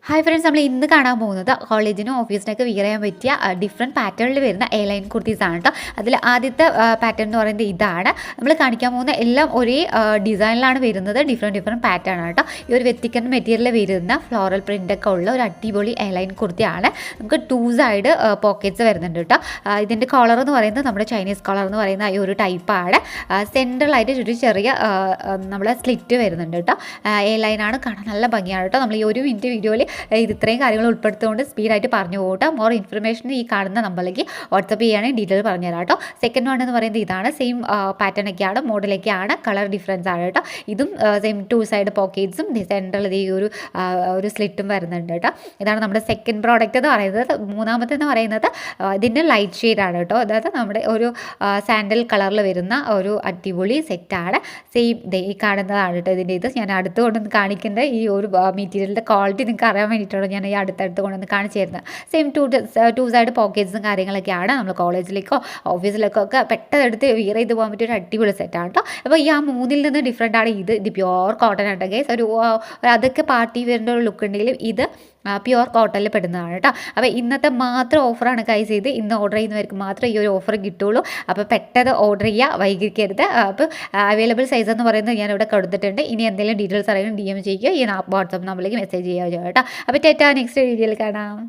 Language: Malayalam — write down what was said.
ഹായ് ഫ്രണ്ട്സ്, നമ്മൾ ഇന്ന് കാണാൻ പോകുന്നത് കോളേജിനും ഓഫീസിനൊക്കെ വിയർ ചെയ്യാൻ പറ്റിയ ഡിഫറെൻറ്റ് പാറ്റേണിൽ വരുന്ന എ ലൈൻ കുർത്തീസാണ് കേട്ടോ. അതിൽ ആദ്യത്തെ പാറ്റേൺ എന്ന് പറയുന്നത് ഇതാണ്. നമ്മൾ കാണിക്കാൻ പോകുന്ന എല്ലാം ഒരേ ഡിസൈനിലാണ് വരുന്നത്. ഡിഫറെൻറ്റ് പാറ്റേൺ ആണ് കേട്ടോ. ഈ ഒരു വ്യത്യസ്ത മെറ്റീരിയൽ വരുന്ന ഫ്ലോറൽ പ്രിൻ്റൊക്കെ ഉള്ള ഒരു അടിപൊളി എ ലൈൻ കുർത്തിയാണ്. നമുക്ക് 2 സൈഡ് പോക്കറ്റ്സ് വരുന്നുണ്ട് കേട്ടോ. ഇതിൻ്റെ കോളർ എന്ന് പറയുന്നത് നമ്മുടെ ചൈനീസ് കോളർ എന്ന് പറയുന്ന ഈ ഒരു ടൈപ്പാണ്. സെൻട്രലായിട്ട് ഒരു ചെറിയ നമ്മളെ സ്ലിറ്റ് വരുന്നുണ്ട് കേട്ടോ. എ ലൈനാണ്, കാണാൻ നല്ല ഭംഗിയാണ് കേട്ടോ. നമ്മൾ ഈ 1 മിനിറ്റ് വീഡിയോയിൽ ഇത് ഇത്രയും കാര്യങ്ങൾ ഉൾപ്പെടുത്തുകൊണ്ട് സ്പീഡായിട്ട് പറഞ്ഞു പോകട്ടെ. മോർ ഇൻഫർമേഷൻ ഈ കാണുന്ന നമ്പറിലേക്ക് വാട്സപ്പ് ചെയ്യുകയാണെങ്കിൽ ഡീറ്റെയിൽ പറഞ്ഞു തരാം കേട്ടോ. സെക്കൻഡ് വൺ എന്ന് പറയുന്നത് ഇതാണ്. സെയിം പാറ്റേൺ ഒക്കെയാണ്, മോഡലൊക്കെയാണ്, കളർ ഡിഫറൻസ് ആണ് കേട്ടോ. ഇതും സെയിം 2 സൈഡ് പോക്കറ്റ്സും സെൻട്രൽ ഈ ഒരു സ്ലിറ്റും വരുന്നുണ്ട് കേട്ടോ. ഇതാണ് നമ്മുടെ സെക്കൻഡ് പ്രോഡക്റ്റ് എന്ന് പറയുന്നത്. മൂന്നാമത്തെ എന്ന് പറയുന്നത് ഇതിൻ്റെ ലൈറ്റ് ഷെയ്ഡാണ് കേട്ടോ. അതായത് നമ്മുടെ ഒരു സാൻഡൽ കളറിൽ വരുന്ന ഒരു അടിപൊളി സെറ്റാണ്. സെയിം ഈ കാണുന്നതാണ് കേട്ടോ ഇതിൻ്റെ ഇത്. ഞാൻ അടുത്ത് കൊണ്ടൊന്ന് കാണിക്കേണ്ട ഈ ഒരു മെറ്റീരിയലിൻ്റെ ക്വാളിറ്റി നിങ്ങൾക്ക് അറിയാൻ വേണ്ടിയിട്ടാണ് ഞാൻ ഈ അടുത്തടുത്ത് കൊണ്ടൊന്ന് കാണിച്ചു തരുന്നത്. സെയിം 2 സൈഡ് പോക്കറ്റ്സും കാര്യങ്ങളൊക്കെയാണ്. നമ്മൾ കോളേജിലേക്കോ ഓഫീസിലേക്കോ ഒക്കെ പെട്ടെന്ന് എടുത്ത് വിയർ ചെയ്ത് പോകാൻ പറ്റിയ ഒരു അടിപൊളി സെറ്റാണ് കേട്ടോ. അപ്പോൾ ഈ 3 നിന്ന് ഡിഫറെൻ്റ് ആണ് ഇത് പ്യുവർ കോട്ടൺ ആണ് ഗൈസ്. അതൊക്കെ പാർട്ടി വെയറിൻ്റെ ഒരു ലുക്ക് ഉണ്ടെങ്കിലും ഇത് പ്യുവർ കോട്ടണിൽ പെടുന്നതാണ് കേട്ടോ. അപ്പോൾ ഇന്നത്തെ മാത്രം ഓഫറാണ് ഗൈസ്. ഇത് ഇന്ന് ഓർഡർ ചെയ്യുന്നവർക്ക് മാത്രമേ ഈ ഒരു ഓഫർ കിട്ടുള്ളൂ. അപ്പോൾ പെട്ടെന്ന് ഓർഡർ ചെയ്യുക, വൈകിക്കരുത്. അപ്പോൾ അവൈലബിൾ സൈസ് എന്ന് പറയുന്നത് ഞാൻ ഇവിടെ കൊടുത്തിട്ടുണ്ട്. ഇനി എന്തെങ്കിലും ഡീറ്റെയിൽസ് അറിയാൻ DM ചെയ്യുക, ഈ വാട്സപ്പ് നമ്പറിലേക്ക് മെസ്സേജ് ചെയ്യുക കേട്ടോ. അപ്പോൾ നെക്സ്റ്റ് വീഡിയോയിൽ കാണാം.